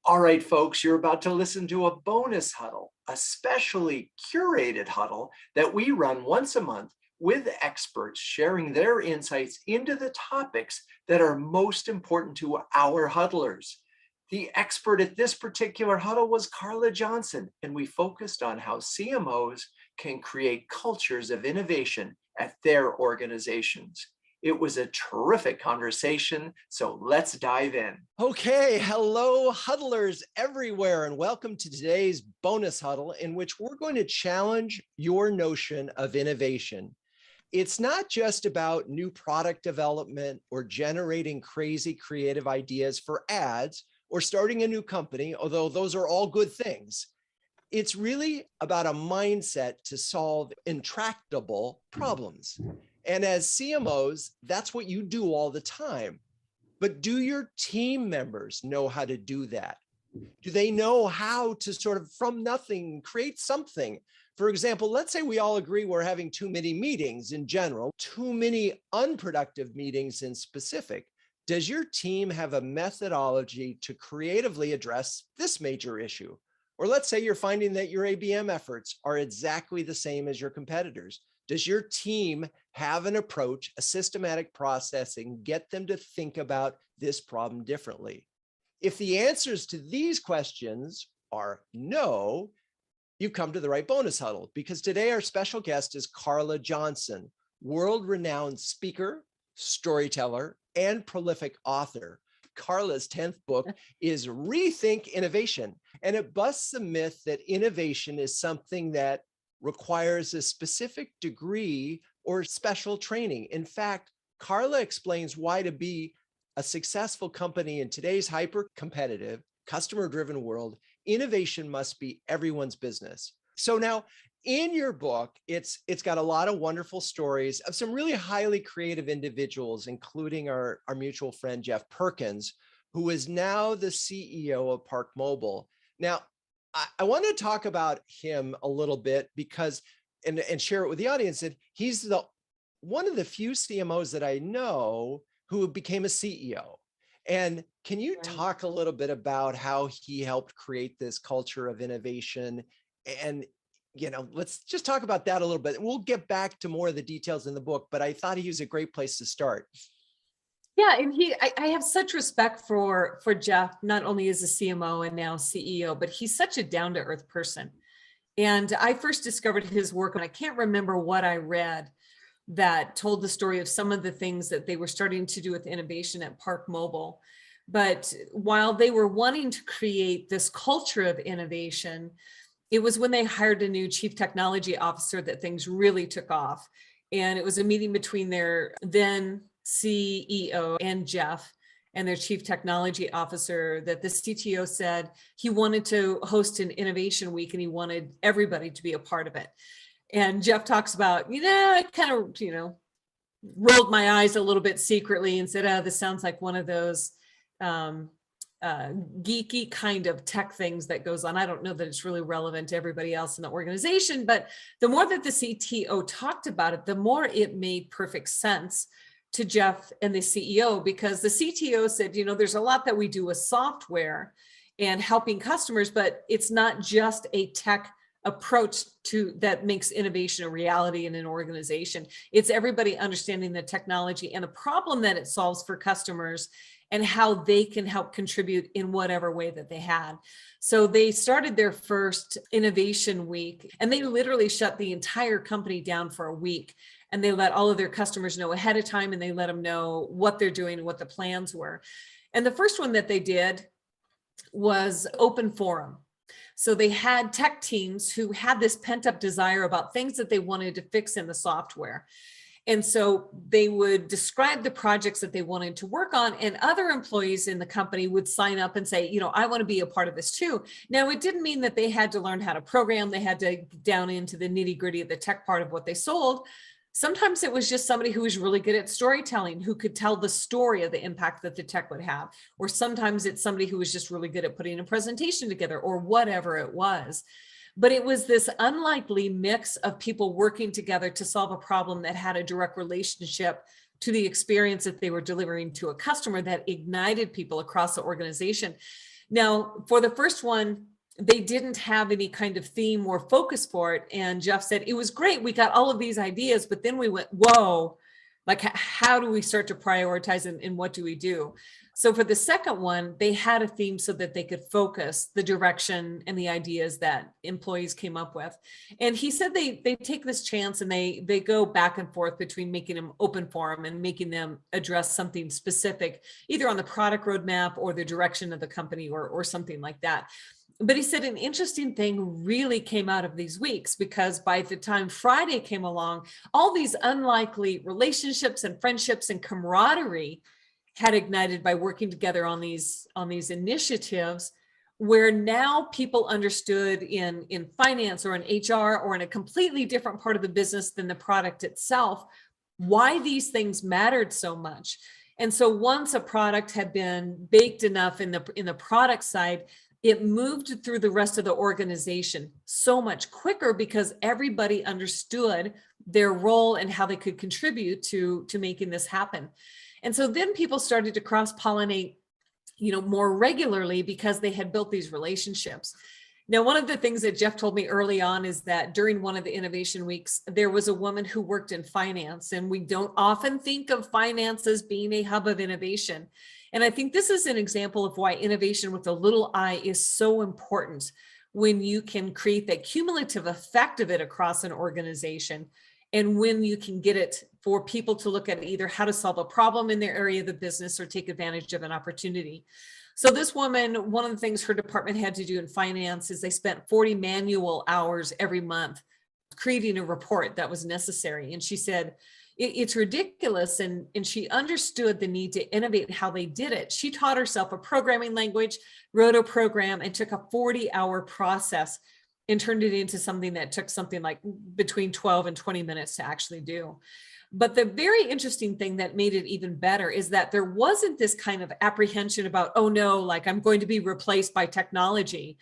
All right, folks, you're about to listen to a bonus huddle, a specially curated huddle that we run once a month with experts sharing their insights into the topics that are most important to our huddlers. The expert at this particular huddle was Carla Johnson, and we focused on how CMOs can create cultures of innovation at their organizations. It was a terrific conversation, so let's dive in. Okay, hello huddlers everywhere, and welcome to today's bonus huddle in which we're going to challenge your notion of innovation. It's not just about new product development or generating crazy creative ideas for ads or starting a new company, although those are all good things. It's really about a mindset to solve intractable problems. And as CMOs, that's what you do all the time. But do your team members know how to do that? Do they know how to sort of from nothing create something? For example, let's say we all agree we're having too many meetings in general, too many unproductive meetings in specific. Does your team have a methodology to creatively address this major issue? Or let's say you're finding that your ABM efforts are exactly the same as your competitors. Does your team have an approach, a systematic processing, get them to think about this problem differently? If the answers to these questions are no, you've come to the right bonus huddle, because today our special guest is Carla Johnson, world-renowned speaker, storyteller, and prolific author. Carla's 10th book is Rethink Innovation, and it busts the myth that innovation is something that requires a specific degree or special training. In fact, Carla explains why to be a successful company in today's hyper-competitive, customer-driven world, innovation must be everyone's business. So now, in your book, it's got a lot of wonderful stories of some really highly creative individuals, including our mutual friend, Jeff Perkins, who is now the CEO of Park Mobile. Now, I want to talk about him a little bit because, and share it with the audience, that he's one of the few CMOs that I know who became a CEO. And can you talk a little bit about how he helped create this culture of innovation? And, let's just talk about that a little bit. We'll get back to more of the details in the book, but I thought he was a great place to start. Yeah, and I have such respect for Jeff, not only as a CMO and now CEO, but he's such a down-to-earth person. And I first discovered his work, and I can't remember what I read that told the story of some of the things that they were starting to do with innovation at Park Mobile. But while they were wanting to create this culture of innovation, it was when they hired a new chief technology officer that things really took off. And it was a meeting between their then CEO and Jeff and their chief technology officer that the CTO said he wanted to host an innovation week and he wanted everybody to be a part of it. And Jeff talks about, I kind of, rolled my eyes a little bit secretly and said, oh, this sounds like one of those geeky kind of tech things that goes on. I don't know that it's really relevant to everybody else in the organization, but the more that the CTO talked about it, the more it made perfect sense to Jeff and the CEO, because the CTO said, there's a lot that we do with software and helping customers, but it's not just a tech approach to that makes innovation a reality in an organization. It's everybody understanding the technology and the problem that it solves for customers and how they can help contribute in whatever way that they had. So they started their first innovation week, and they literally shut the entire company down for a week. And they let all of their customers know ahead of time, and they let them know what they're doing and what the plans were. And the first one that they did was open forum. So they had tech teams who had this pent up desire about things that they wanted to fix in the software. And so they would describe the projects that they wanted to work on, and other employees in the company would sign up and say, I want to be a part of this too. Now, it didn't mean that they had to learn how to program. They had to get down into the nitty gritty of the tech part of what they sold. Sometimes it was just somebody who was really good at storytelling, who could tell the story of the impact that the tech would have. Or sometimes it's somebody who was just really good at putting a presentation together, or whatever it was. But it was this unlikely mix of people working together to solve a problem that had a direct relationship to the experience that they were delivering to a customer that ignited people across the organization. Now, for the first one, they didn't have any kind of theme or focus for it. And Jeff said, it was great. We got all of these ideas, but then we went, whoa, like how do we start to prioritize and what do we do? So for the second one, they had a theme so that they could focus the direction and the ideas that employees came up with. And he said they take this chance and they go back and forth between making them open forum and making them address something specific, either on the product roadmap or the direction of the company or something like that. But he said an interesting thing really came out of these weeks, because by the time Friday came along, all these unlikely relationships and friendships and camaraderie had ignited by working together on these initiatives, where now people understood in finance or in HR or in a completely different part of the business than the product itself, why these things mattered so much. And so once a product had been baked enough in the product side, it moved through the rest of the organization so much quicker because everybody understood their role and how they could contribute to making this happen. And so then people started to cross-pollinate, more regularly because they had built these relationships. Now, one of the things that Jeff told me early on is that during one of the innovation weeks, there was a woman who worked in finance, and we don't often think of finance as being a hub of innovation. And I think this is an example of why innovation with a little I is so important, when you can create that cumulative effect of it across an organization. And when you can get it for people to look at either how to solve a problem in their area of the business or take advantage of an opportunity. So this woman, one of the things her department had to do in finance is they spent 40 manual hours every month creating a report that was necessary. And she said, it's ridiculous. And she understood the need to innovate how they did it. She taught herself a programming language, wrote a program, and took a 40-hour process and turned it into something that took something like between 12 and 20 minutes to actually do. But the very interesting thing that made it even better is that there wasn't this kind of apprehension about, oh no, like I'm going to be replaced by technology.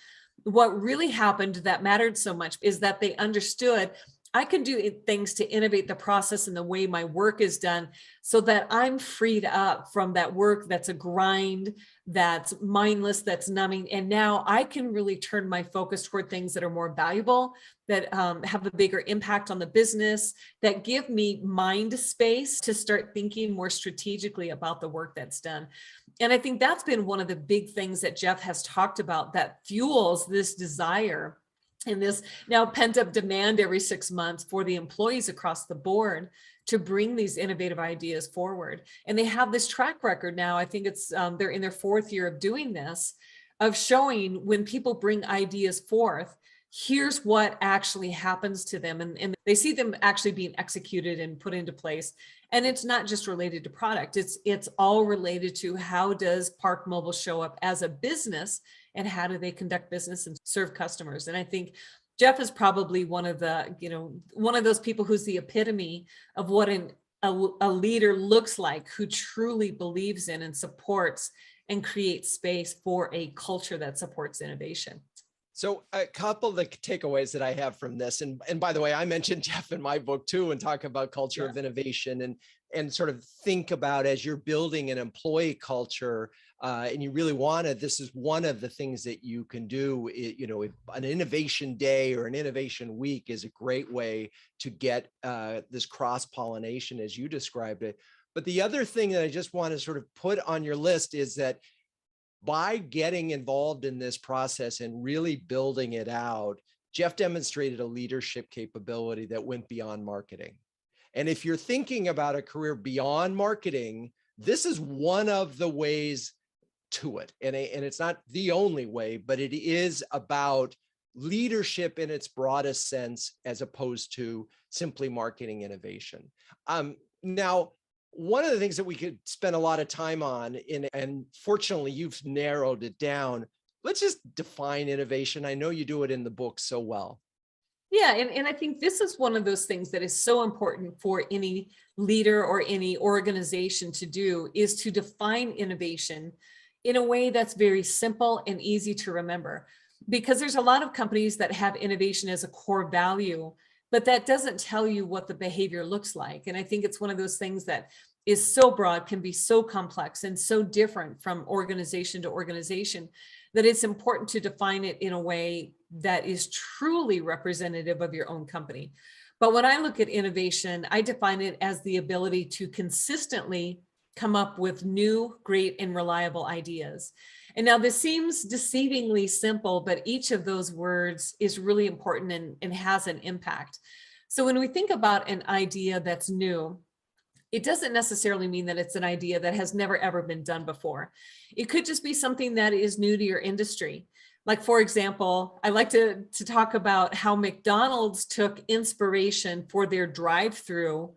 What really happened that mattered so much is that they understood I can do things to innovate the process and the way my work is done so that I'm freed up from that work that's a grind, that's mindless, that's numbing. And now I can really turn my focus toward things that are more valuable, that have a bigger impact on the business, that give me mind space to start thinking more strategically about the work that's done. And I think that's been one of the big things that Jeff has talked about that fuels this desire and this now pent up demand every 6 months for the employees across the board to bring these innovative ideas forward. And they have this track record now. I think it's they're in their 4th year of doing this, of showing when people bring ideas forth, here's what actually happens to them. And they see them actually being executed and put into place. And it's not just related to product. It's all related to how does Park Mobile show up as a business and how do they conduct business and serve customers. And I think Jeff is probably one of those people who's the epitome of what a leader looks like, who truly believes in and supports and creates space for a culture that supports innovation. So a couple of the takeaways that I have from this, and by the way, I mentioned Jeff in my book too, and talk about culture of innovation and sort of think about as you're building an employee culture, and you really want to, this is one of the things that you can do. An innovation day or an innovation week is a great way to get this cross-pollination as you described it. But the other thing that I just want to sort of put on your list is that by getting involved in this process and really building it out, Jeff demonstrated a leadership capability that went beyond marketing. And if you're thinking about a career beyond marketing, this is one of the ways to it. And it's not the only way, but it is about leadership in its broadest sense, as opposed to simply marketing innovation. Now, one of the things that we could spend a lot of time on, and fortunately you've narrowed it down, let's just define innovation. I know you do it in the book so well. Yeah, and I think this is one of those things that is so important for any leader or any organization to do, is to define innovation in a way that's very simple and easy to remember. Because there's a lot of companies that have innovation as a core value, but that doesn't tell you what the behavior looks like. And I think it's one of those things that is so broad, can be so complex and so different from organization to organization, that it's important to define it in a way that is truly representative of your own company. But when I look at innovation, I define it as the ability to consistently come up with new, great, and reliable ideas. And now this seems deceivingly simple, but each of those words is really important and has an impact. So when we think about an idea that's new, it doesn't necessarily mean that it's an idea that has never ever been done before. It could just be something that is new to your industry. Like, for example, I like to talk about how McDonald's took inspiration for their drive-through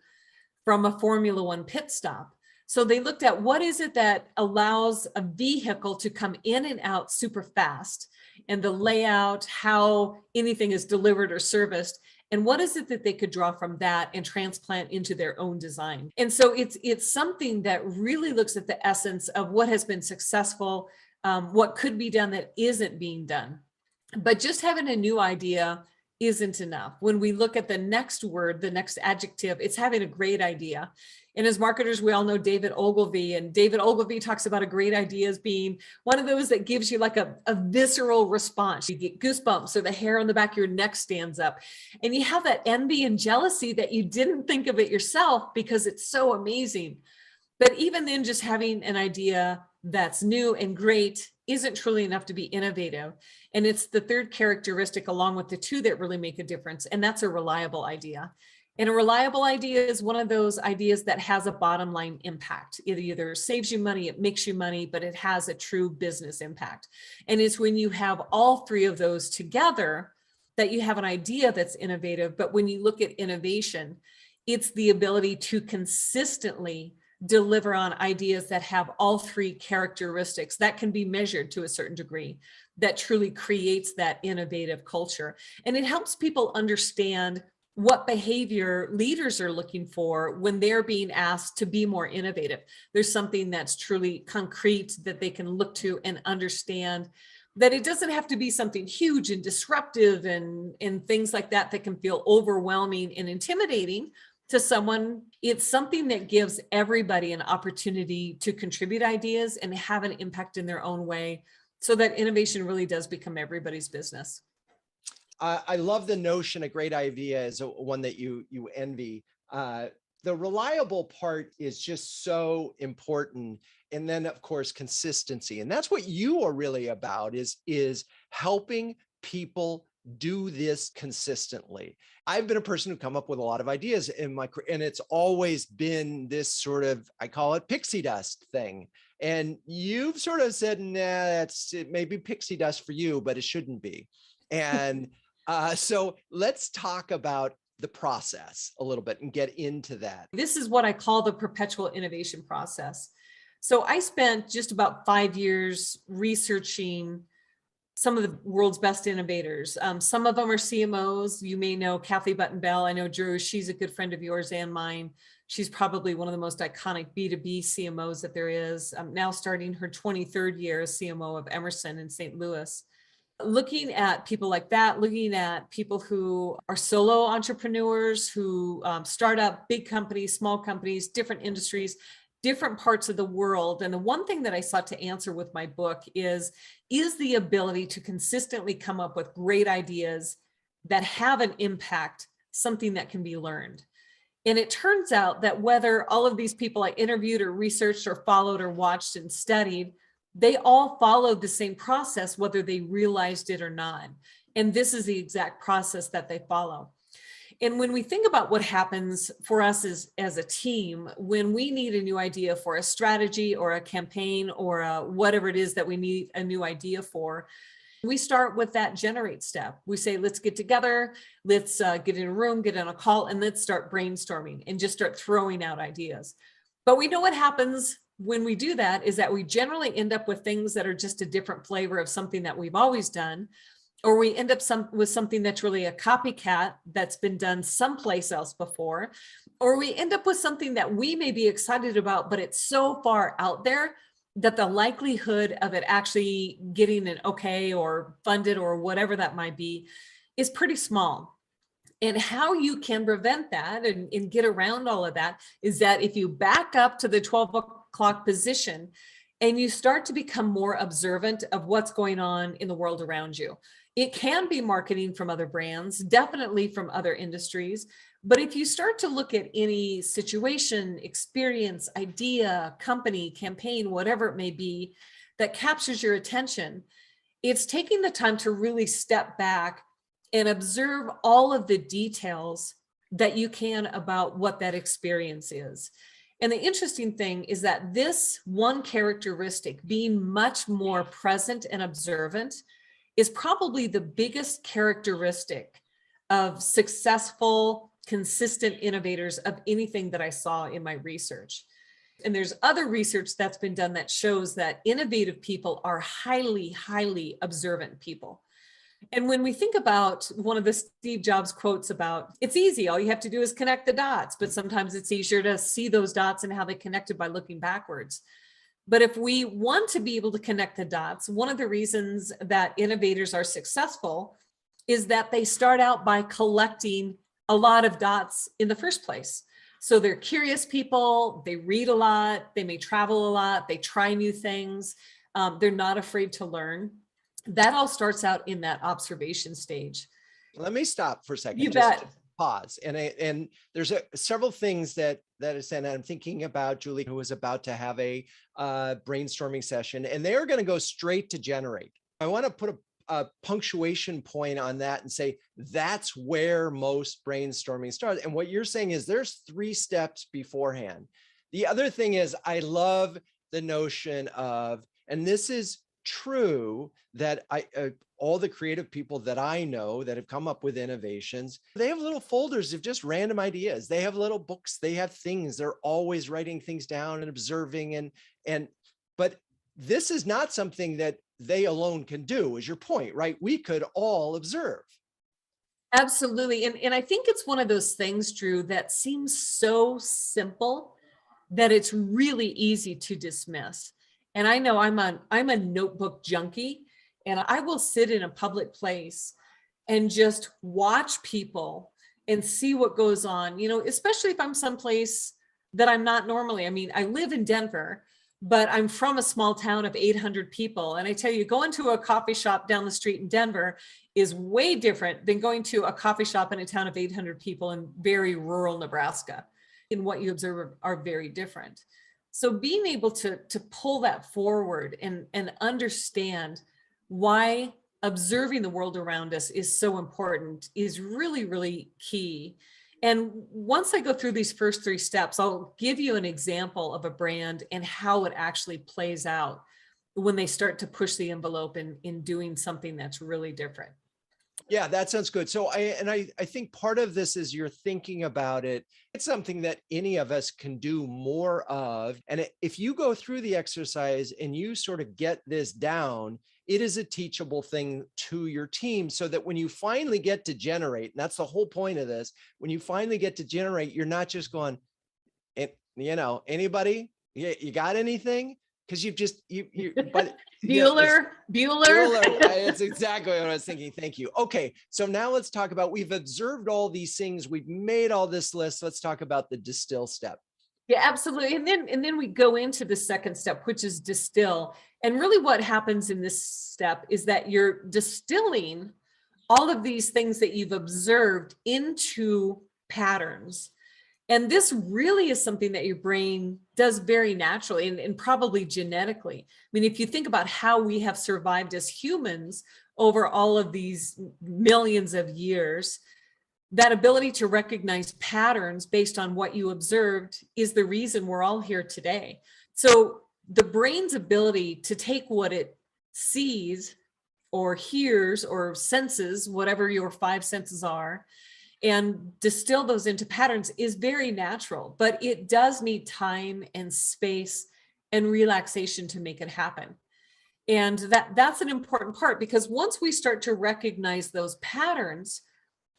from a Formula One pit stop. So they looked at what is it that allows a vehicle to come in and out super fast, and the layout, how anything is delivered or serviced. And what is it that they could draw from that and transplant into their own design? And so it's something that really looks at the essence of what has been successful, what could be done that isn't being done. But just having a new idea isn't enough. When we look at the next word, the next adjective, it's having a great idea. And as marketers, we all know David Ogilvy, and David Ogilvy talks about a great idea as being one of those that gives you like a visceral response. You get goosebumps or the hair on the back of your neck stands up, and you have that envy and jealousy that you didn't think of it yourself because it's so amazing. But even then, just having an idea that's new and great isn't truly enough to be innovative. And it's the third characteristic along with the two that really make a difference. And that's a reliable idea. And a reliable idea is one of those ideas that has a bottom line impact. It either saves you money, it makes you money, but it has a true business impact. And it's when you have all three of those together that you have an idea that's innovative. But when you look at innovation, it's the ability to consistently deliver on ideas that have all three characteristics that can be measured to a certain degree, that truly creates that innovative culture. And it helps people understand what behavior leaders are looking for when they're being asked to be more innovative. There's something that's truly concrete that they can look to and understand, that it doesn't have to be something huge and disruptive and things like that that can feel overwhelming and intimidating to someone. It's something that gives everybody an opportunity to contribute ideas and have an impact in their own way, so that innovation really does become everybody's business. I love the notion. A great idea is one that you envy. The reliable part is just so important. And then, of course, consistency. And that's what you are really about, is helping people do this consistently. I've been a person who come up with a lot of ideas in my career, and it's always been this sort of, I call it pixie dust thing. And you've sort of said, nah, it may be pixie dust for you, but it shouldn't be. And so let's talk about the process a little bit and get into that. This is what I call the perpetual innovation process. So I spent just about 5 years researching some of the world's best innovators. Some of them are CMOs. You may know Kathy Button-Bell. I know Drew, she's a good friend of yours and mine. She's probably one of the most iconic B2B CMOs that there is. Now starting her 23rd year as CMO of Emerson in St. Louis. Looking at people like that, looking at people who are solo entrepreneurs, who start up big companies, small companies, different industries, different parts of the world. And the one thing that I sought to answer with my book is the ability to consistently come up with great ideas that have an impact, something that can be learned. And it turns out that whether all of these people I interviewed or researched or followed or watched and studied, they all followed the same process, whether they realized it or not. And this is the exact process that they follow. And when we think about what happens for us as a team, when we need a new idea for a strategy or a campaign or whatever it is that we need a new idea for, we start with that generate step. We say, let's get together, let's get in a room, get on a call, and let's start brainstorming and just start throwing out ideas. But we know what happens when we do that is that we generally end up with things that are just a different flavor of something that we've always done, or we end up with something that's really a copycat that's been done someplace else before, or we end up with something that we may be excited about, but it's so far out there that the likelihood of it actually getting an okay or funded or whatever that might be is pretty small. And how you can prevent that and get around all of that is that if you back up to the 12 o'clock position and you start to become more observant of what's going on in the world around you. It can be marketing from other brands, definitely from other industries. But if you start to look at any situation, experience, idea, company, campaign, whatever it may be, that captures your attention, it's taking the time to really step back and observe all of the details that you can about what that experience is. And the interesting thing is that this one characteristic, being much more present and observant, is probably the biggest characteristic of successful, consistent innovators of anything that I saw in my research. And there's other research that's been done that shows that innovative people are highly, highly observant people. And when we think about one of the Steve Jobs quotes about, it's easy, all you have to do is connect the dots, but sometimes it's easier to see those dots and how they connected by looking backwards. But if we want to be able to connect the dots, one of the reasons that innovators are successful is that they start out by collecting a lot of dots in the first place. So they're curious people, they read a lot, they may travel a lot, they try new things, they're not afraid to learn. That all starts out in that observation stage. Let me stop for a second. You just bet. Pause. And there's several things that is said. I'm thinking about Julie, who is about to have a brainstorming session, and they're going to go straight to generate. I want to put a punctuation point on that and say that's where most brainstorming starts. And what you're saying is there's 3 steps beforehand. The other thing is I love the notion of, and this is true, that all the creative people that I know that have come up with innovations, they have little folders of just random ideas. They have little books, they have things, they're always writing things down and observing but this is not something that they alone can do, is your point, right? We could all observe. Absolutely. And I think it's one of those things, Drew, that seems so simple that it's really easy to dismiss. And I know I'm a notebook junkie, and I will sit in a public place and just watch people and see what goes on, especially if I'm someplace that I'm not normally. I mean, I live in Denver, but I'm from a small town of 800 people. And I tell you, going to a coffee shop down the street in Denver is way different than going to a coffee shop in a town of 800 people in very rural Nebraska. And what you observe are very different. So being able to pull that forward and understand why observing the world around us is so important is really, really key. And once I go through these first 3 steps, I'll give you an example of a brand and how it actually plays out when they start to push the envelope in doing something that's really different. Yeah, that sounds good. So I think part of this is you're thinking about it. It's something that any of us can do more of. And if you go through the exercise and you sort of get this down, it is a teachable thing to your team, so that when you finally get to generate, and that's the whole point of this, when you finally get to generate, you're not just going, anybody, you got anything? Because but Bueller. It's exactly what I was thinking. Thank you. Okay, so now let's talk about, we've observed all these things, we've made all this list. Let's talk about the distill step. Yeah, absolutely. And then we go into the second step, which is distill. And really what happens in this step is that you're distilling all of these things that you've observed into patterns. And this really is something that your brain does very naturally and probably genetically. I mean, if you think about how we have survived as humans over all of these millions of years, that ability to recognize patterns based on what you observed is the reason we're all here today. So the brain's ability to take what it sees or hears or senses, whatever your 5 senses are, and distill those into patterns is very natural, but it does need time and space and relaxation to make it happen. And that's an important part, because once we start to recognize those patterns,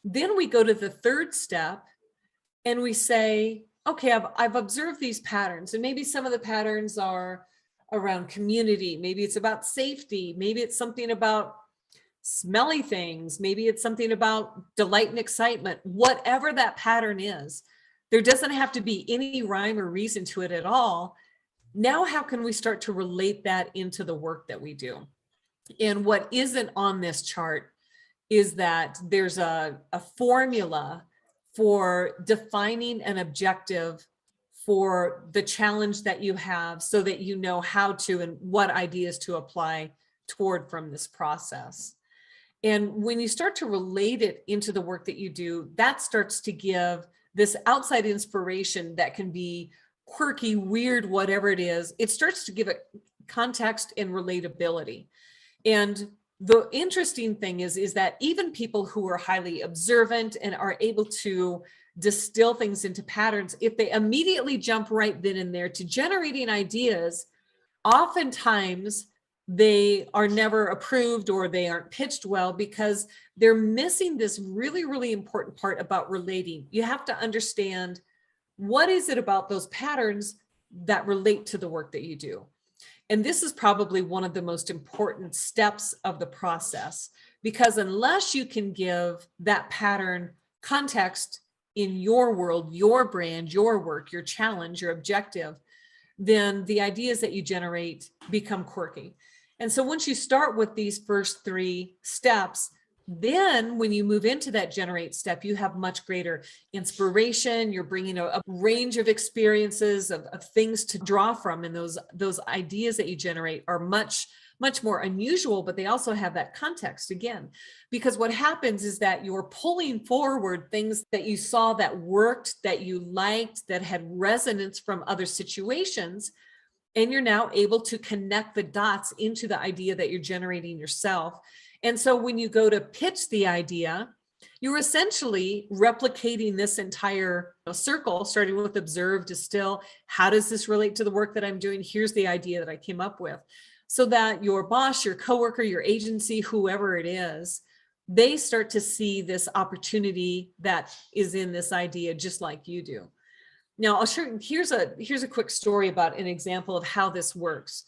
then we go to the 3rd step and we say, okay, I've observed these patterns, and maybe some of the patterns are around community. Maybe it's about safety. Maybe it's something about smelly things. Maybe it's something about delight and excitement, whatever that pattern is. There doesn't have to be any rhyme or reason to it at all. Now, how can we start to relate that into the work that we do? And what isn't on this chart is that there's a formula for defining an objective for the challenge that you have, so that you know how to and what ideas to apply toward from this process. And when you start to relate it into the work that you do, that starts to give this outside inspiration that can be quirky, weird, whatever it is. It starts to give it context and relatability. And the interesting thing is that even people who are highly observant and are able to distill things into patterns, if they immediately jump right then and there to generating ideas, oftentimes they are never approved or they aren't pitched well because they're missing this really, really important part about relating. You have to understand, what is it about those patterns that relate to the work that you do? And this is probably one of the most important steps of the process, because unless you can give that pattern context in your world, your brand, your work, your challenge, your objective, then the ideas that you generate become quirky. And so once you start with these first 3 steps, then when you move into that generate step, you have much greater inspiration. You're bringing a range of experiences of things to draw from. And those ideas that you generate are much more unusual, but they also have that context again, because what happens is that you're pulling forward things that you saw that worked, that you liked, that had resonance from other situations. And you're now able to connect the dots into the idea that you're generating yourself. And so when you go to pitch the idea, you're essentially replicating this entire circle, starting with observe, distill. How does this relate to the work that I'm doing? Here's the idea that I came up with. So that your boss, your coworker, your agency, whoever it is, they start to see this opportunity that is in this idea just like you do. Now, I'll show you, here's a quick story about an example of how this works.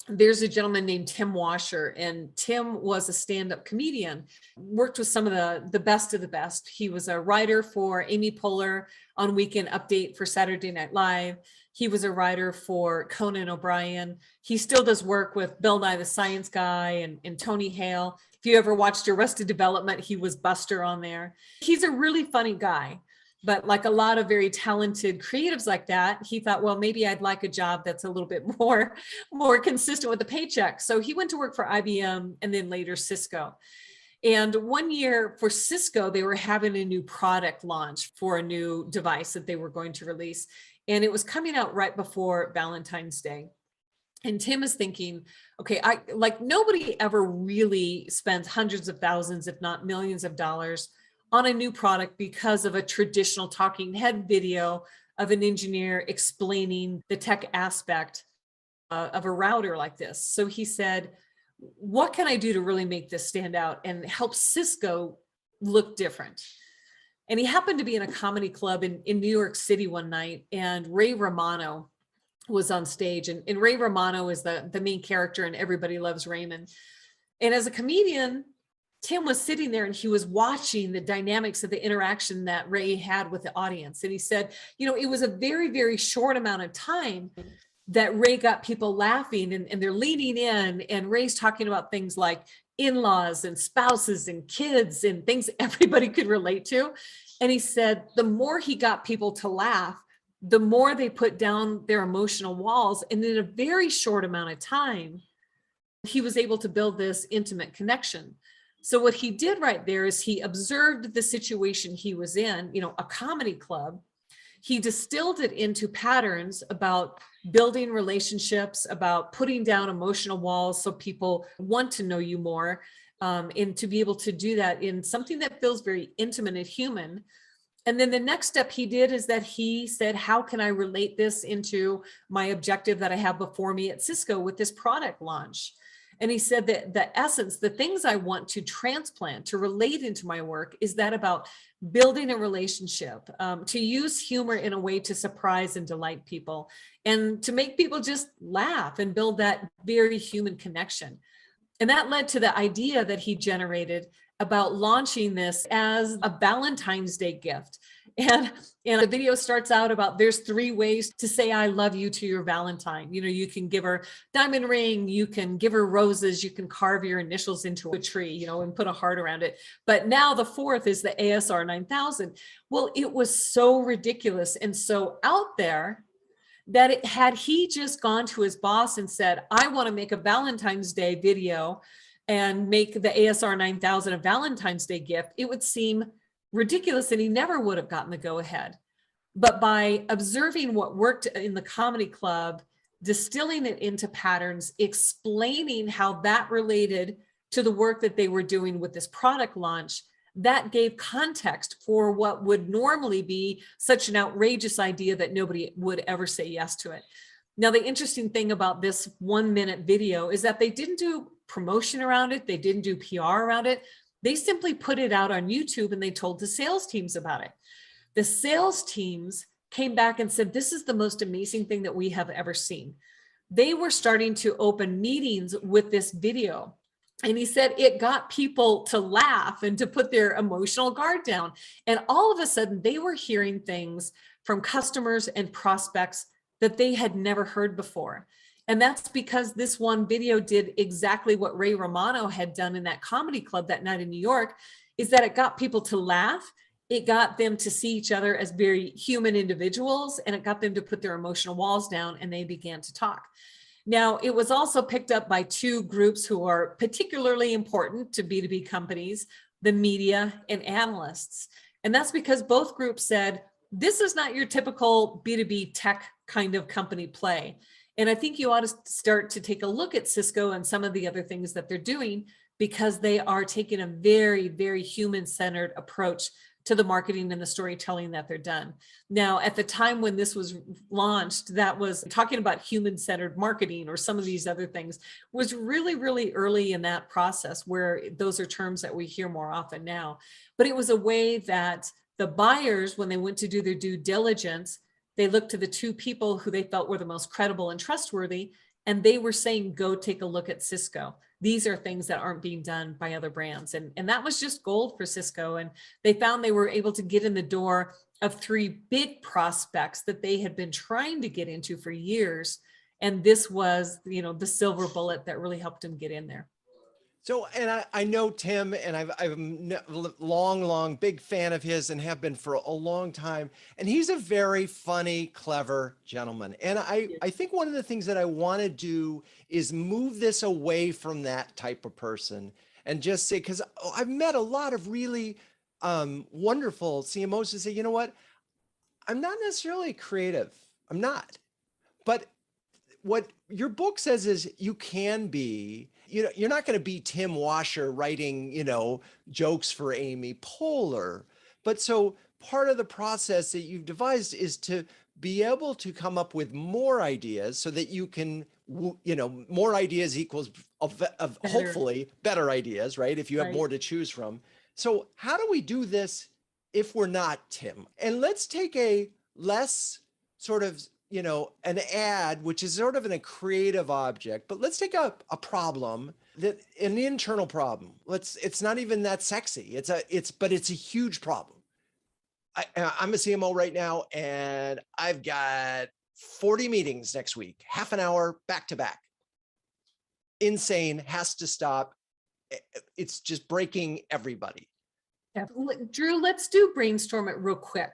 There's a gentleman named Tim Washer, and Tim was a stand-up comedian, worked with some of the best of the best. He was a writer for Amy Poehler on Weekend Update for Saturday Night Live. He was a writer for Conan O'Brien. He still does work with Bill Nye the Science Guy and Tony Hale. If you ever watched Arrested Development, he was Buster on there. He's a really funny guy. But like a lot of very talented creatives like that, he thought, well, maybe I'd like a job that's a little bit more consistent with the paycheck. So he went to work for IBM and then later Cisco. And one year for Cisco, they were having a new product launch for a new device that they were going to release. And it was coming out right before Valentine's Day. And Tim is thinking, okay, nobody ever really spends hundreds of thousands, if not millions of dollars on a new product because of a traditional talking head video of an engineer explaining the tech aspect of a router like this. So he said, what can I do to really make this stand out and help Cisco look different? And he happened to be in a comedy club in New York City one night, and Ray Romano was on stage. And Ray Romano is the main character in Everybody Loves Raymond. And as a comedian, Tim was sitting there and he was watching the dynamics of the interaction that Ray had with the audience. And he said, it was a very, very short amount of time that Ray got people laughing and they're leaning in, and Ray's talking about things like in-laws and spouses and kids and things everybody could relate to. And he said, the more he got people to laugh, the more they put down their emotional walls. And in a very short amount of time, he was able to build this intimate connection. So what he did right there is he observed the situation he was in, a comedy club. He distilled it into patterns about building relationships, about putting down emotional walls so people want to know you more, and to be able to do that in something that feels very intimate and human. And then the next step he did is that he said, how can I relate this into my objective that I have before me at Cisco with this product launch? And he said that the essence, the things I want to transplant, to relate into my work, is that about building a relationship, to use humor in a way to surprise and delight people, and to make people just laugh and build that very human connection. And that led to the idea that he generated about launching this as a Valentine's Day gift. And the video starts out about there's 3 ways to say I love you to your Valentine. You can give her diamond ring, you can give her roses, you can carve your initials into a tree, and put a heart around it. But now the 4th is the ASR 9000. Well, it was so ridiculous and so out there that had he just gone to his boss and said, I want to make a Valentine's Day video and make the ASR 9000 a Valentine's Day gift, it would seem ridiculous and he never would have gotten the go ahead. But by observing what worked in the comedy club, distilling it into patterns, explaining how that related to the work that they were doing with this product launch, that gave context for what would normally be such an outrageous idea that nobody would ever say yes to it. Now, the interesting thing about this 1-minute video is that they didn't do promotion around it. They didn't do PR around it. They simply put it out on YouTube and they told the sales teams about it. The sales teams came back and said, this is the most amazing thing that we have ever seen. They were starting to open meetings with this video. And he said it got people to laugh and to put their emotional guard down. And all of a sudden they were hearing things from customers and prospects that they had never heard before. And that's because this one video did exactly what Ray Romano had done in that comedy club that night in New York, is that it got people to laugh. It got them to see each other as very human individuals, and it got them to put their emotional walls down, and they began to talk. Now, it was also picked up by 2 groups who are particularly important to B2B companies, the media and analysts. And that's because both groups said, this is not your typical B2B tech kind of company play. And I think you ought to start to take a look at Cisco and some of the other things that they're doing, because they are taking a very, very human-centered approach to the marketing and the storytelling that they're done. Now, at the time when this was launched, that was talking about human-centered marketing or some of these other things, was really, really early in that process, where those are terms that we hear more often now. But it was a way that the buyers, when they went to do their due diligence, they looked to the 2 people who they felt were the most credible and trustworthy, and they were saying, go take a look at Cisco. These are things that aren't being done by other brands. And that was just gold for Cisco. And they found they were able to get in the door of 3 big prospects that they had been trying to get into for years. And this was, the silver bullet that really helped them get in there. So, and I know Tim, and I'm a long, big fan of his and have been for a long time. And he's a very funny, clever gentleman. And I think one of the things that I want to do is move this away from that type of person and just say, because I've met a lot of really wonderful CMOs who say, you know what, I'm not necessarily creative. I'm not. But what your book says is you can be. You're not going to be Tim Washer writing, jokes for Amy Poehler. But so part of the process that you've devised is to be able to come up with more ideas so that you can, more ideas equals of hopefully better ideas, right? If you have more to choose from. So how do we do this if we're not Tim? And let's take a less sort of an ad, which is sort of a creative object, but let's take a problem an internal problem. It's not even that sexy. But it's a huge problem. I'm a CMO right now, and I've got 40 meetings next week, half an hour back to back. Insane, has to stop. It's just breaking everybody. Yeah. Drew, let's do brainstorm it real quick.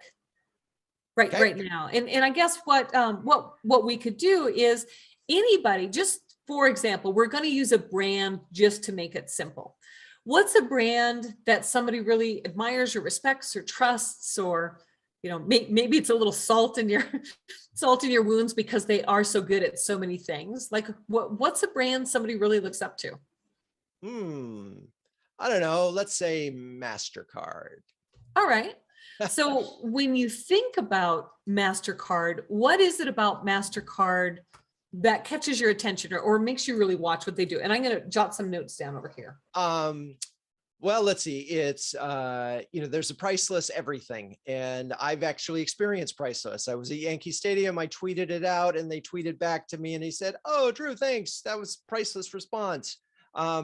Right now. And I guess what we could do is anybody, just for example, we're going to use a brand just to make it simple. What's a brand that somebody really admires or respects or trusts, or, maybe it's a little salt in your wounds because they are so good at so many things. Like what's a brand somebody really looks up to? I don't know. Let's say MasterCard. All right. So when you think about MasterCard, what is it about MasterCard that catches your attention or makes you really watch what they do? And I'm going to jot some notes down over here. Well, let's see. It's, there's a priceless everything. And I've actually experienced priceless. I was at Yankee Stadium. I tweeted it out and they tweeted back to me and he said, oh, Drew, thanks. That was priceless response.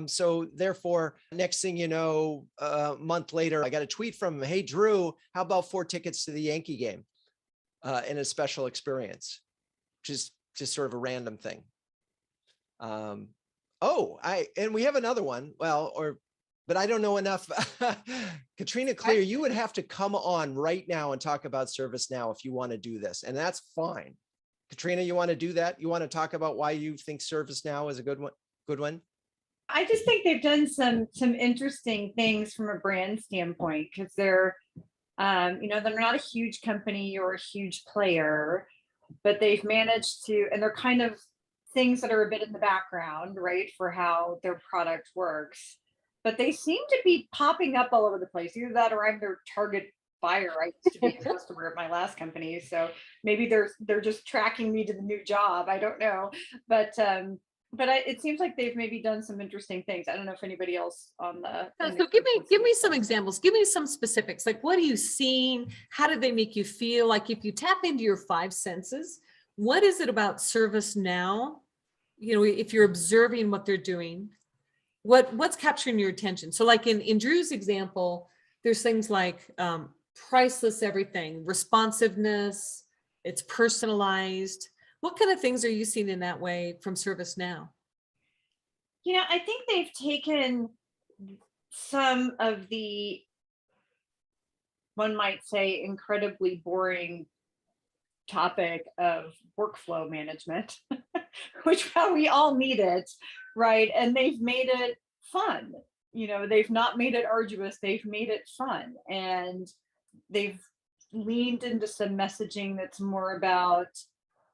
So therefore, next thing you know, a month later, I got a tweet from him, hey, Drew, how about 4 tickets to the Yankee game in a special experience, which is just sort of a random thing. And we have another one. But I don't know enough. Katrina Clear, you would have to come on right now and talk about ServiceNow if you want to do this, and that's fine. Katrina, you want to do that? You want to talk about why you think ServiceNow is a good one? Good one. I just think they've done some interesting things from a brand standpoint, because they're they're not a huge company or a huge player, but they've managed to, and they're kind of things that are a bit in the background, right, for how their product works. But they seem to be popping up all over the place. Either that or I'm their target buyer. I used to be a customer at my last company. So maybe they're just tracking me to the new job. I don't know. But it seems like they've maybe done some interesting things. I don't know if anybody else on the. So give me some examples. Give me some specifics. Like, what are you seeing? How do they make you feel? Like, if you tap into your 5 senses, what is it about ServiceNow? If you're observing what they're doing, what's capturing your attention? So like in Drew's example, there's things like priceless everything, responsiveness, it's personalized. What kind of things are you seeing in that way from ServiceNow? I think they've taken some of the, one might say, incredibly boring topic of workflow management, which we all need it, right? And they've made it fun. They've not made it arduous, they've made it fun. And they've leaned into some messaging that's more about,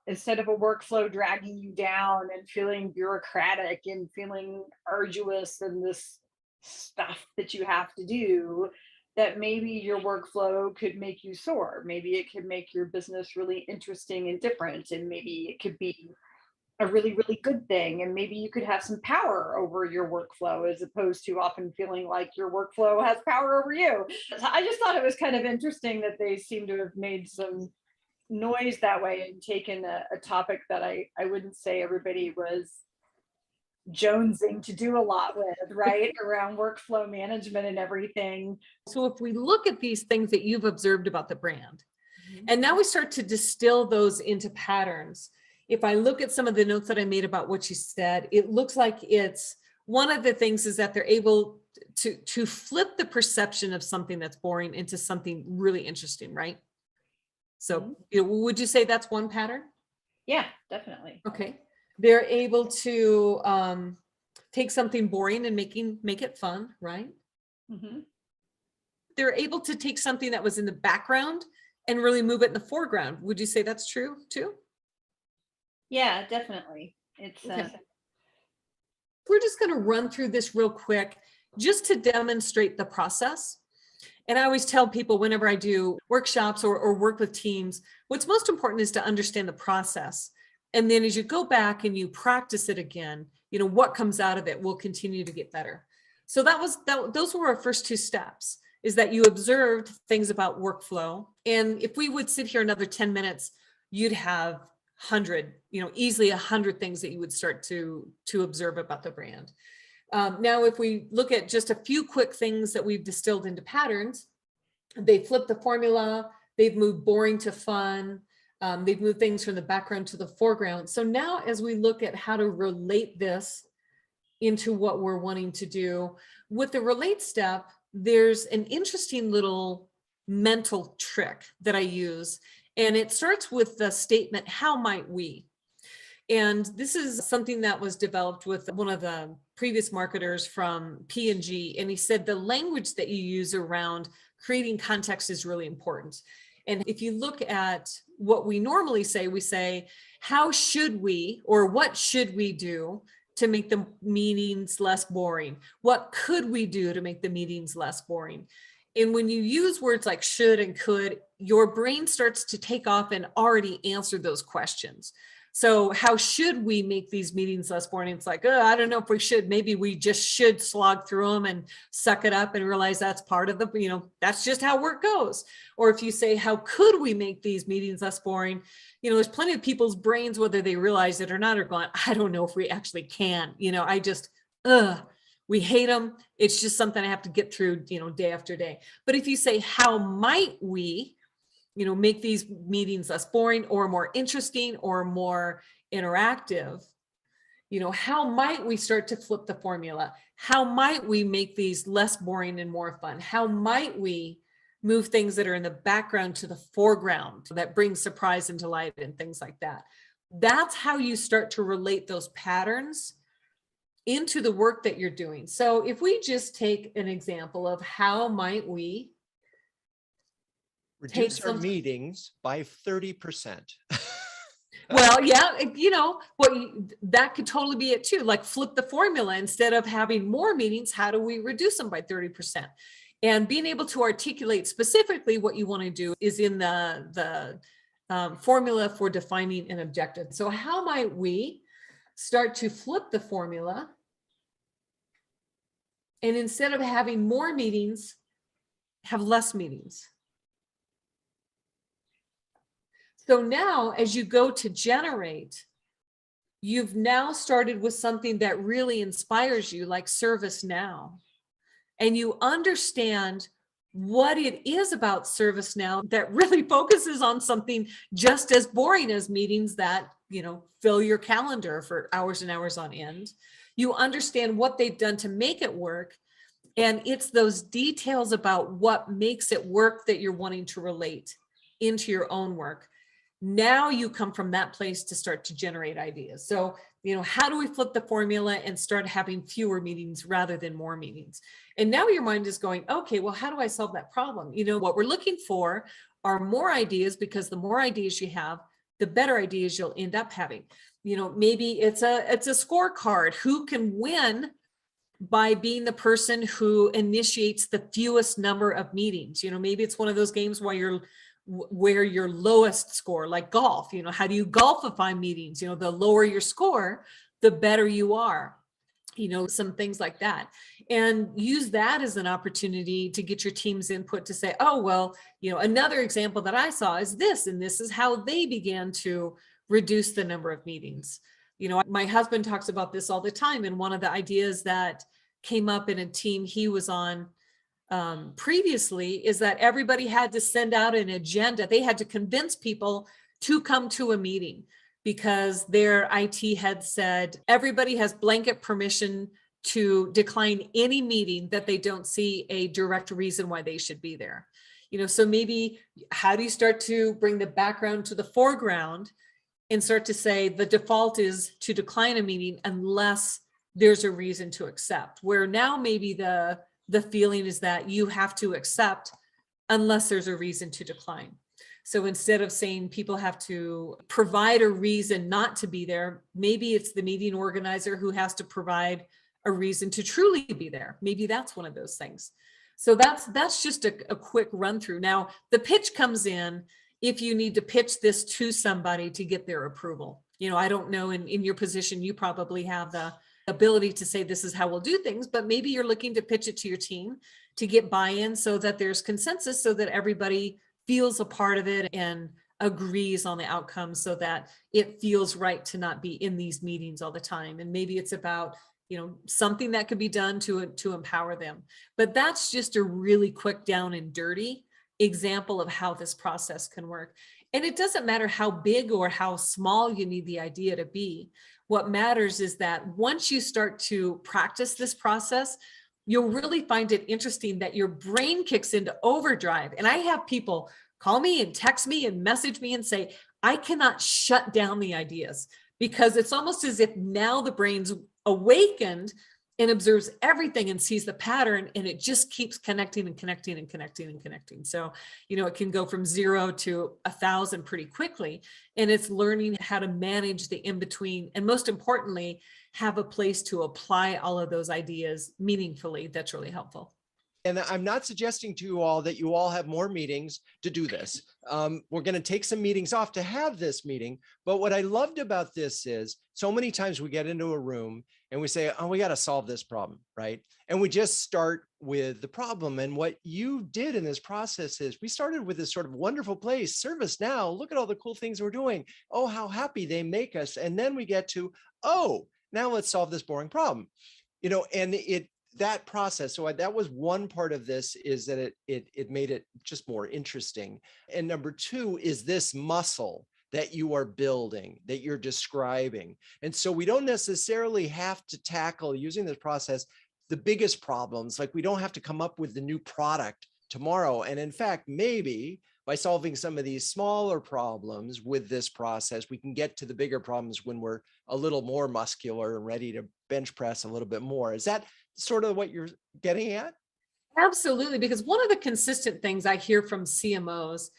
instead of a workflow dragging you down and feeling bureaucratic and feeling arduous and this stuff that you have to do, that maybe your workflow could make you soar. Maybe it could make your business really interesting and different. And maybe it could be a really, really good thing. And maybe you could have some power over your workflow, as opposed to often feeling like your workflow has power over you. So I just thought it was kind of interesting that they seem to have made some noise that way and taken a topic that I wouldn't say everybody was jonesing to do a lot with, right, around workflow management and everything. So if we look at these things that you've observed about the brand, and now we start to distill those into patterns. If I look at some of the notes that I made about what you said, it looks like it's one of the things is that they're able to flip the perception of something that's boring into something really interesting, right? So would you say that's one pattern? Yeah, definitely. Okay. They're able to take something boring and make it fun, right? Mm-hmm. They're able to take something that was in the background and really move it in the foreground. Would you say that's true too? Yeah, definitely. It's okay. We're just going to run through this real quick just to demonstrate the process. And I always tell people whenever I do workshops or work with teams, what's most important is to understand the process. And then as you go back and you practice it again, what comes out of it will continue to get better. So those were our first 2 steps, is that you observed things about workflow. And if we would sit here another 10 minutes, you'd have 100, easily 100 things that you would start to observe about the brand. Now, if we look at just a few quick things that we've distilled into patterns, they flipped the formula, they've moved boring to fun, they've moved things from the background to the foreground. So now as we look at how to relate this into what we're wanting to do, with the relate step, there's an interesting little mental trick that I use. And it starts with the statement, how might we? And this is something that was developed with one of the previous marketers from P&G. And he said the language that you use around creating context is really important. And if you look at what we normally say, we say, how should we, or what should we do to make the meetings less boring? What could we do to make the meetings less boring? And when you use words like should and could, your brain starts to take off and already answer those questions. So how should we make these meetings less boring? It's like, oh, I don't know if we should. Maybe we just should slog through them and suck it up and realize that's part of the, that's just how work goes. Or if you say, how could we make these meetings less boring? There's plenty of people's brains, whether they realize it or not, are going, I don't know if we actually can. ugh, we hate them. It's just something I have to get through, day after day. But if you say, how might we, make these meetings less boring or more interesting or more interactive? How might we start to flip the formula? How might we make these less boring and more fun? How might we move things that are in the background to the foreground that bring surprise and delight and things like that? That's how you start to relate those patterns into the work that you're doing. So if we just take an example of how might we reduce our meetings by 30%. Well, yeah, that could totally be it too. Like flip the formula. Instead of having more meetings, how do we reduce them by 30%? And being able to articulate specifically what you want to do is in the formula for defining an objective. So how might we start to flip the formula? And instead of having more meetings, have less meetings. So now as you go to generate, you've now started with something that really inspires you, like ServiceNow. And you understand what it is about ServiceNow that really focuses on something just as boring as meetings that, fill your calendar for hours and hours on end. You understand what they've done to make it work. And it's those details about what makes it work that you're wanting to relate into your own work. Now you come from that place to start to generate ideas. So, how do we flip the formula and start having fewer meetings rather than more meetings? And now your mind is going, okay, well, how do I solve that problem? What we're looking for are more ideas, because the more ideas you have, the better ideas you'll end up having. Maybe it's a scorecard. Who can win by being the person who initiates the fewest number of meetings? Maybe it's one of those games where your lowest score, like golf, how do you golfify meetings? The lower your score, the better you are, some things like that. And use that as an opportunity to get your team's input to say, oh, well, another example that I saw is this, and this is how they began to reduce the number of meetings. My husband talks about this all the time. And one of the ideas that came up in a team he was on previously is that everybody had to send out an agenda. They had to convince people to come to a meeting because their IT had said everybody has blanket permission to decline any meeting that they don't see a direct reason why they should be there. So maybe how do you start to bring the background to the foreground and start to say the default is to decline a meeting unless there's a reason to accept, where now maybe the feeling is that you have to accept unless there's a reason to decline. So instead of saying people have to provide a reason not to be there, maybe it's the meeting organizer who has to provide a reason to truly be there. Maybe that's one of those things. So that's just a quick run through. Now, the pitch comes in if you need to pitch this to somebody to get their approval. I don't know, in your position, you probably have the ability to say this is how we'll do things, but maybe you're looking to pitch it to your team to get buy-in so that there's consensus, so that everybody feels a part of it and agrees on the outcome, so that it feels right to not be in these meetings all the time. And maybe it's about something that could be done to empower them. But that's just a really quick down and dirty example of how this process can work. And it doesn't matter how big or how small you need the idea to be. What matters is that once you start to practice this process, you'll really find it interesting that your brain kicks into overdrive. And I have people call me and text me and message me and say, I cannot shut down the ideas, because it's almost as if now the brain's awakened and observes everything and sees the pattern, and it just keeps connecting and connecting and connecting and connecting. So, it can go from 0 to 1,000 pretty quickly. And it's learning how to manage the in-between, and most importantly, have a place to apply all of those ideas meaningfully. That's really helpful. And I'm not suggesting to you all that you all have more meetings to do this. We're going to take some meetings off to have this meeting. But what I loved about this is so many times we get into a room and we say, oh, we got to solve this problem, right? And we just start with the problem. And what you did in this process is we started with this sort of wonderful place, ServiceNow. Look at all the cool things we're doing. Oh, how happy they make us. And then we get to, oh, now let's solve this boring problem. And that process, so that was one part of this, is that it made it just more interesting. And number two is this muscle that you are building, that you're describing. And so we don't necessarily have to tackle, using this process, the biggest problems. Like, we don't have to come up with the new product tomorrow. And in fact, maybe by solving some of these smaller problems with this process, we can get to the bigger problems when we're a little more muscular and ready to bench press a little bit more. Is that sort of what you're getting at? Absolutely, because one of the consistent things I hear from CMOs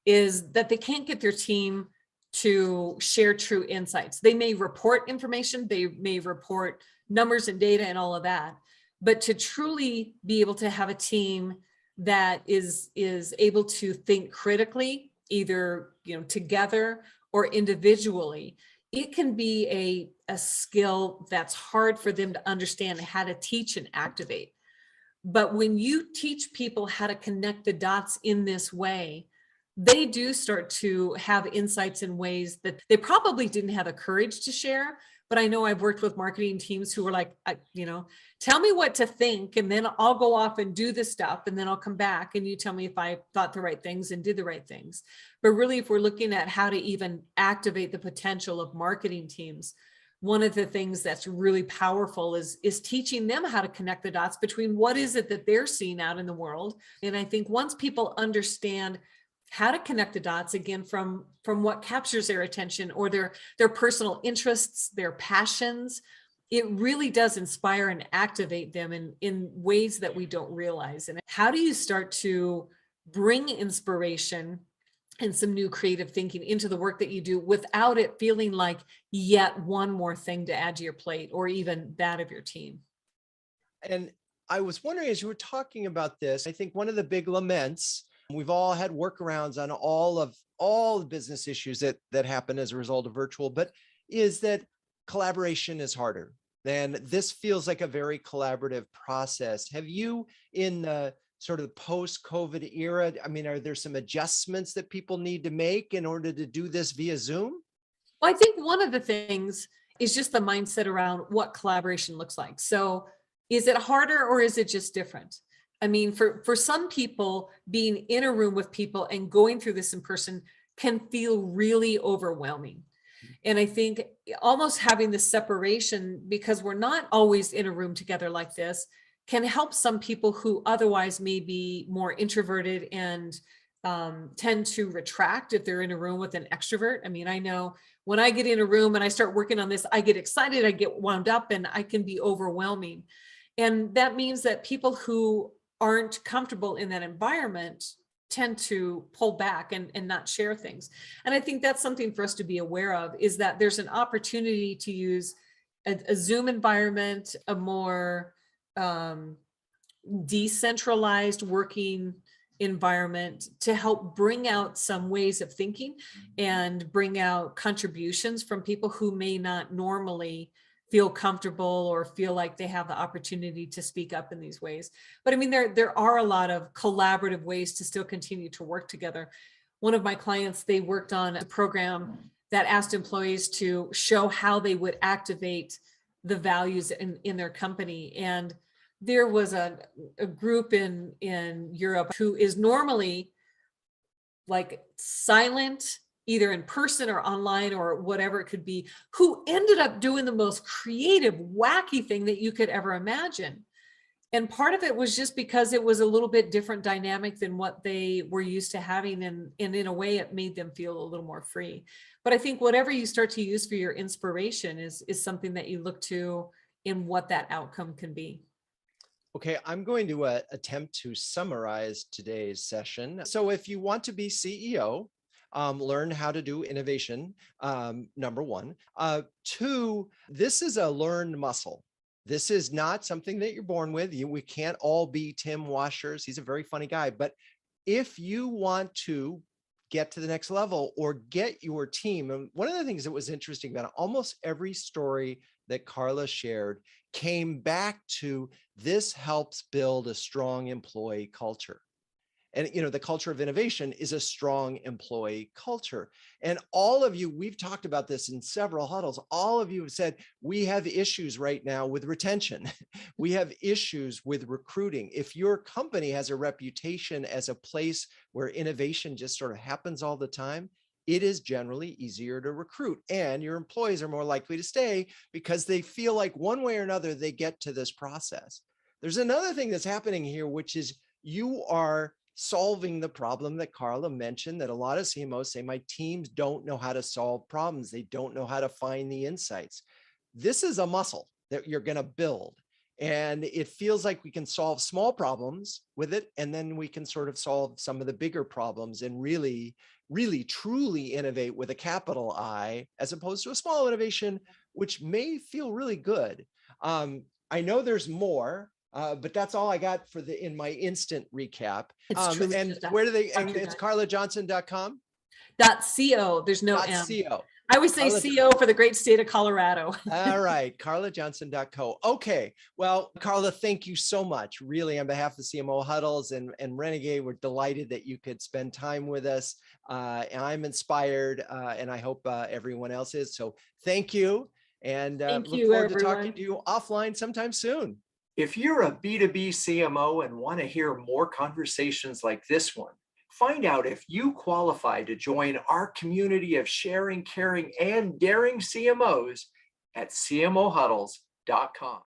is that they can't get their team to share true insights. They may report information, they may report numbers and data and all of that, but to truly be able to have a team that is able to think critically, either together or individually, it can be a skill that's hard for them to understand how to teach and activate. But when you teach people how to connect the dots in this way, they do start to have insights in ways that they probably didn't have the courage to share. But I know I've worked with marketing teams who were like, tell me what to think, and then I'll go off and do this stuff, and then I'll come back and you tell me if I thought the right things and did the right things. But really, if we're looking at how to even activate the potential of marketing teams, one of the things that's really powerful is teaching them how to connect the dots between what is it that they're seeing out in the world. And I think once people understand how to connect the dots, again, from what captures their attention or their personal interests, their passions, it really does inspire and activate them in ways that we don't realize. And how do you start to bring inspiration and some new creative thinking into the work that you do without it feeling like yet one more thing to add to your plate or even that of your team? And I was wondering, as you were talking about this, I think one of the big laments, we've all had workarounds on all the business issues that happen as a result of virtual, but is that collaboration is harder. And this feels like a very collaborative process. Have you, in the sort of post-COVID era, are there some adjustments that people need to make in order to do this via Zoom? Well, I think one of the things is just the mindset around what collaboration looks like. So is it harder or is it just different? I mean, for some people, being in a room with people and going through this in person can feel really overwhelming. And I think almost having this separation, because we're not always in a room together like this, can help some people who otherwise may be more introverted and tend to retract if they're in a room with an extrovert. I mean, I know when I get in a room and I start working on this, I get excited, I get wound up, and I can be overwhelming. And that means that people who aren't comfortable in that environment tend to pull back and not share things. And I think that's something for us to be aware of, is that there's an opportunity to use a Zoom environment, a more decentralized working environment, to help bring out some ways of thinking and bring out contributions from people who may not normally feel comfortable or feel like they have the opportunity to speak up in these ways. But I mean, there are a lot of collaborative ways to still continue to work together. One of my clients, they worked on a program that asked employees to show how they would activate the values in their company. And there was a group in Europe who is normally like silent, either in person or online or whatever it could be, who ended up doing the most creative, wacky thing that you could ever imagine. And part of it was just because it was a little bit different dynamic than what they were used to having. And in a way, it made them feel a little more free. But I think whatever you start to use for your inspiration is something that you look to in what that outcome can be. Okay, I'm going to attempt to summarize today's session. So if you want to be CEO, learn how to do innovation, number one. Two, this is a learned muscle. This is not something that you're born with. We can't all be Tim Washers. He's a very funny guy. But if you want to get to the next level or get your team, and one of the things that was interesting about it, almost every story that Carla shared came back to this helps build a strong employee culture. And the culture of innovation is a strong employee culture. And all of you, we've talked about this in several huddles. All of you have said, we have issues right now with retention. We have issues with recruiting. If your company has a reputation as a place where innovation just sort of happens all the time, it is generally easier to recruit, and your employees are more likely to stay because they feel like one way or another they get to this process. There's another thing that's happening here, which is you are solving the problem that Carla mentioned, that a lot of CMOs say, my teams don't know how to solve problems. They don't know how to find the insights. This is a muscle that you're going to build. And it feels like we can solve small problems with it, and then we can sort of solve some of the bigger problems and really, truly innovate with a capital I, as opposed to a small innovation, which may feel really good. I know there's more, but that's all I got for in my instant recap. It's truly and just where do they? And Dr. it's Guy. carlajohnson.com. .co. There's no M. .co. I always say Carla- CO for the great state of Colorado. All right, carlajohnson.co. Okay, well, Carla, thank you so much. Really, on behalf of CMO Huddles and Renegade, we're delighted that you could spend time with us. And I'm inspired, and I hope everyone else is. So thank you, and Thank look you, forward to everyone. talking to you offline sometime soon. If you're a B2B CMO and want to hear more conversations like this one, find out if you qualify to join our community of sharing, caring, and daring CMOs at cmohuddles.com.